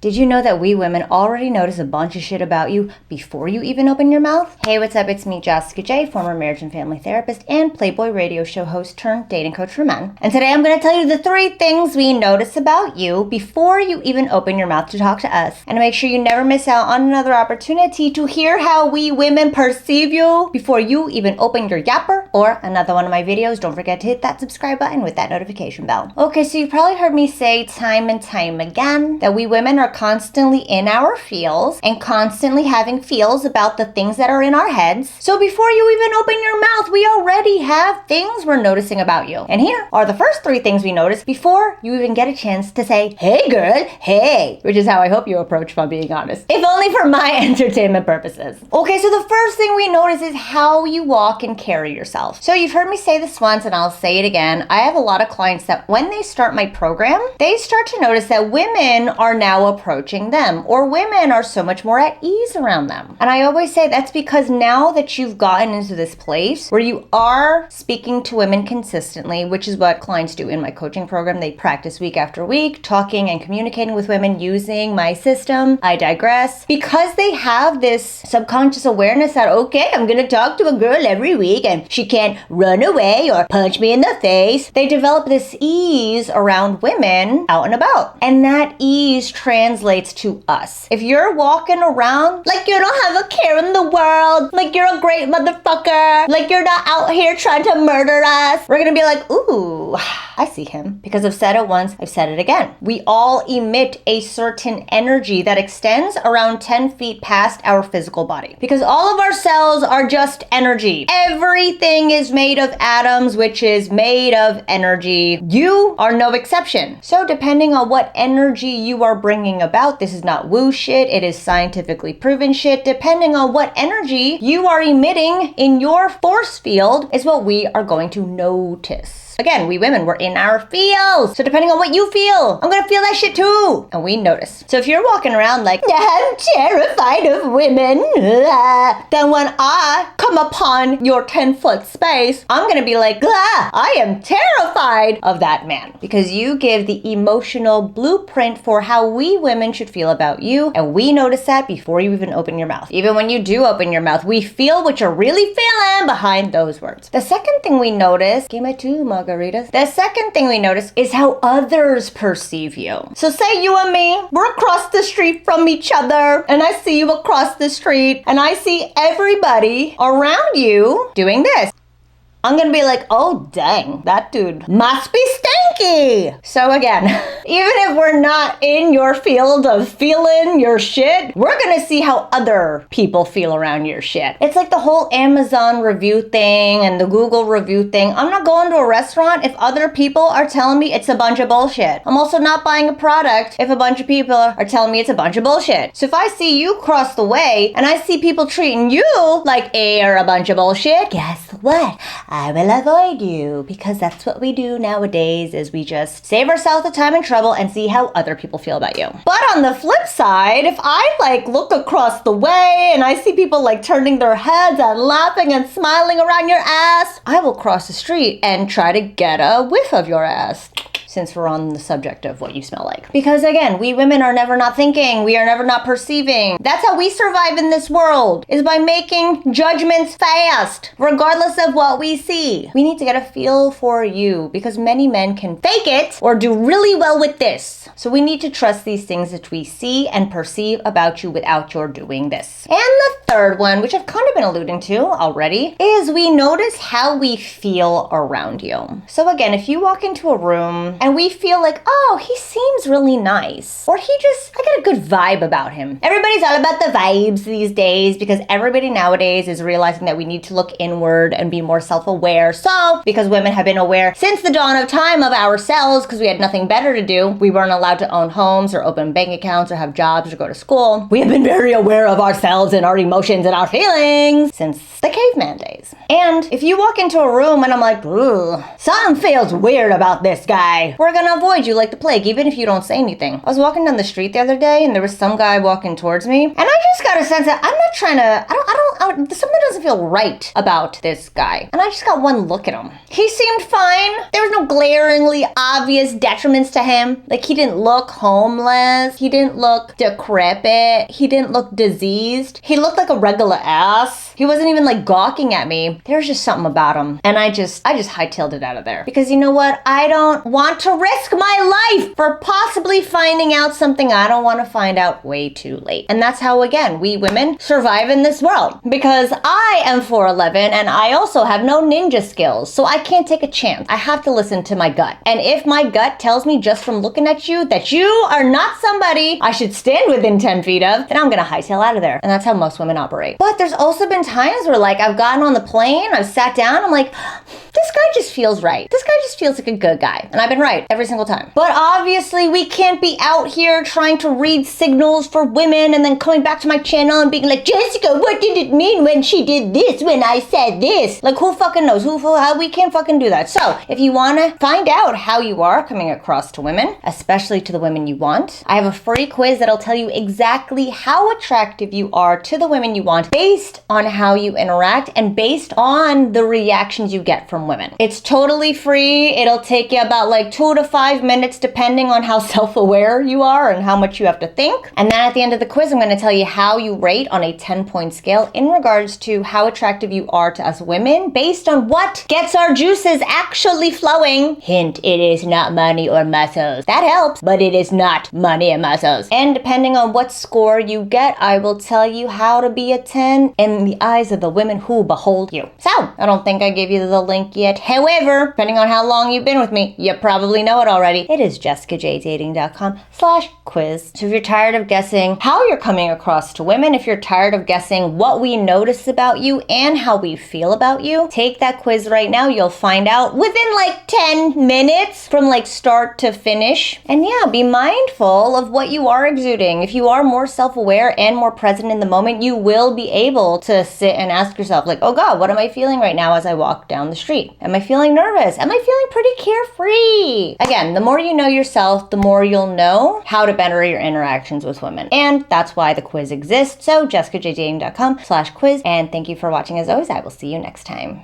Did you know that we women already notice a bunch of shit about you before you even open your mouth? Hey, what's up? It's me, Jessica J, former marriage and family therapist and Playboy radio show host turned dating coach for men. And today I'm going to tell you the 3 things we notice about you before you even open your mouth to talk to us. And to make sure you never miss out on another opportunity to hear how we women perceive you before you even open your yapper or another one of my videos, don't forget to hit that subscribe button with that notification bell. Okay, so you've probably heard me say time and time again that we women are constantly in our feels and constantly having feels about the things that are in our heads. So before you even open your mouth, we already have things we're noticing about you. And here are the first 3 things we notice before you even get a chance to say, hey girl, hey, which is how I hope you approach, if I'm being honest, if only for my entertainment purposes. Okay, so the first thing we notice is how you walk and carry yourself. So you've heard me say this once and I'll say it again. I have a lot of clients that when they start my program, they start to notice that women are now approaching them, or women are so much more at ease around them. And I always say that's because now that you've gotten into this place where you are speaking to women consistently, which is what clients do in my coaching program, they practice week after week, talking and communicating with women using my system. I digress. Because they have this subconscious awareness that, okay, I'm gonna talk to a girl every week and she can't run away or punch me in the face, they develop this ease around women out and about. And that ease translates to us. If you're walking around like you don't have a care in the world, like you're a great motherfucker, like you're not out here trying to murder us, we're gonna be like, ooh, I see him. Because I've said it once, I've said it again. We all emit a certain energy that extends around 10 feet past our physical body. Because all of our cells are just energy. Everything is made of atoms, which is made of energy. You are no exception. So depending on what energy you are bringing about, this is not woo shit, it is scientifically proven shit. Depending on what energy you are emitting in your force field is what we are going to notice. Again, we women, we're in our feels. So depending on what you feel, I'm gonna feel that shit too. And we notice. So if you're walking around like, I'm terrified of women, then when I come upon your 10-foot space, I'm gonna be like, I am terrified of that man. Because you give the emotional blueprint for how we women should feel about you. And we notice that before you even open your mouth. Even when you do open your mouth, we feel what you're really feeling behind those words. The second thing we notice, give me 2 margaritas. The second thing we notice is how others perceive you. So say you and me, we're across the street from each other, and I see you across the street, and I see everybody around you doing this. I'm gonna be like, oh dang, that dude must be stinky. So again, even if we're not in your field of feeling your shit, we're gonna see how other people feel around your shit. It's like the whole Amazon review thing and the Google review thing. I'm not going to a restaurant if other people are telling me it's a bunch of bullshit. I'm also not buying a product if a bunch of people are telling me it's a bunch of bullshit. So if I see you cross the way and I see people treating you like you're a bunch of bullshit, guess what? I will avoid you, because that's what we do nowadays, is we just save ourselves the time and trouble and see how other people feel about you. But on the flip side, if I look across the way and I see people turning their heads and laughing and smiling around your ass, I will cross the street and try to get a whiff of your ass. Since we're on the subject of what you smell like. Because again, we women are never not thinking. We are never not perceiving. That's how we survive in this world, is by making judgments fast, regardless of what we see. We need to get a feel for you, because many men can fake it or do really well with this. So we need to trust these things that we see and perceive about you without your doing this. And the third one, which I've kind of been alluding to already, is we notice how we feel around you. So again, if you walk into a room and we feel like, oh, he seems really nice, or I get a good vibe about him. Everybody's all about the vibes these days, because everybody nowadays is realizing that we need to look inward and be more self-aware. So, because women have been aware since the dawn of time of ourselves, because we had nothing better to do, we weren't allowed to own homes or open bank accounts or have jobs or go to school. We have been very aware of ourselves and our emotions and our feelings since since the caveman days. And if you walk into a room and I'm like, ooh, something feels weird about this guy, we're gonna avoid you like the plague, even if you don't say anything. I was walking down the street the other day and there was some guy walking towards me, and I just got a sense that I'm not trying to, something doesn't feel right about this guy. And I just got one look at him. He seemed fine. There was no glaringly obvious detriments to him. Like, he didn't look homeless. He didn't look decrepit. He didn't look diseased. He looked like a regular ass. He wasn't even like gawking at me. There was just something about him. And I just hightailed it out of there. Because you know what? I don't want to risk my life for possibly finding out something I don't want to find out way too late. And that's how, again, we women survive in this world. Because I am 4'11" and I also have no ninja skills. So I can't take a chance. I have to listen to my gut. And if my gut tells me just from looking at you that you are not somebody I should stand within 10 feet of, then I'm gonna hightail out of there. And that's how most women operate. But there's also been times where, like, I've gotten on the plane, I've sat down, I'm like, this guy just feels right. This guy just feels like a good guy. And I've been right every single time. But obviously we can't be out here trying to read signals for women and then coming back to my channel and being like, Jessica, what did it mean when she did this, when I said this? Like, who fucking knows? How we can't fucking do that. So if you want to find out how you are coming across to women, especially to the women you want, I have a free quiz that'll tell you exactly how attractive you are to the women you want based on how you interact and based on the reactions you get from women. It's totally free. It'll take you about like 2 to 5 minutes depending on how self-aware you are and how much you have to think. And then at the end of the quiz, I'm going to tell you how you rate on a 10-point scale in regards to how attractive you are to us women based on what gets our juices actually flowing. Hint, it is not money or muscles. That helps, but it is not money and muscles. And depending on what score you get, I will tell you how to be a 10 in the eyes of the women who behold you. So, I don't think I gave you the link yet. However, depending on how long you've been with me, you probably know it already. It is jessicajdating.com/quiz. So if you're tired of guessing how you're coming across to women, if you're tired of guessing what we notice about you and how we feel about you, take that quiz right now. You'll find out within like 10 minutes from like start to finish. And yeah, be mindful of what you are exuding. If you are more self-aware and more present in the moment, you will be able to sit and ask yourself like, oh God, what am I feeling right now as I walk down the street? Am I feeling nervous? Am I feeling pretty carefree? Again, the more you know yourself, the more you'll know how to better your interactions with women. And that's why the quiz exists. So jessicajdating.com/quiz. And thank you for watching as always. I will see you next time.